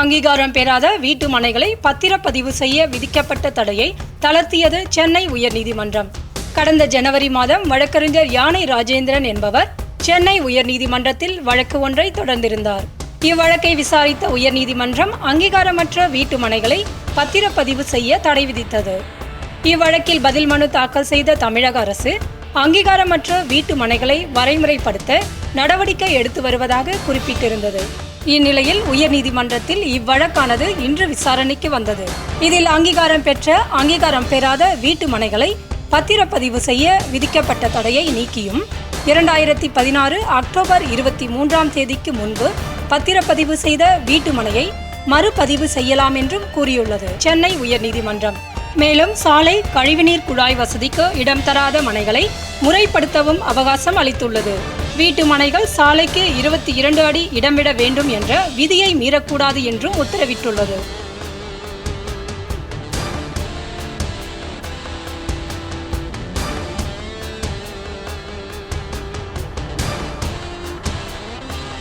அங்கீகாரம் பெறாத வீட்டு மனைகளை பத்திரப்பதிவு செய்ய விதிக்கப்பட்ட தடையை தளர்த்தியது சென்னை உயர்நீதிமன்றம். கடந்த ஜனவரி மாதம் வழக்கறிஞர் யானை ராஜேந்திரன் என்பவர் சென்னை உயர்நீதிமன்றத்தில் வழக்கு ஒன்றை தொடர்ந்திருந்தார். இவ்வழக்கை விசாரித்த உயர்நீதிமன்றம் அங்கீகாரமற்ற வீட்டு மனைகளை பத்திரப்பதிவு செய்ய தடை விதித்தது. இவ்வழக்கில் பதில் மனு தாக்கல் செய்த தமிழக அரசு அங்கீகாரமற்ற வீட்டு மனைகளை வரைமுறைப்படுத்த நடவடிக்கை எடுத்து வருவதாக குறிப்பிட்டிருந்தது. இந்நிலையில் உயர்நீதிமன்றத்தில் இவ்வழக்கானது இன்று விசாரணைக்கு வந்தது. இதில் அங்கீகாரம் பெற்ற அங்கீகாரம் பெறாத வீட்டு மனைகளை பத்திரப்பதிவு செய்ய விதிக்கப்பட்ட தடையை நீக்கியும் 2016 அக்டோபர் 23 முன்பு பத்திரப்பதிவு செய்த வீட்டு மனையை மறுபதிவு செய்யலாம் என்றும் கூறியுள்ளது சென்னை உயர்நீதிமன்றம். மேலும் சாலை கழிவுநீர் குழாய் வசதிக்கு இடம் தராத மனைகளை முறைப்படுத்தவும் அவகாசம் அளித்துள்ளது. வீட்டு மனைகள் சாலைக்கு 22 அடி இடமிட வேண்டும் என்ற விதியை மீறக்கூடாது என்றும் உத்தரவிட்டுள்ளது.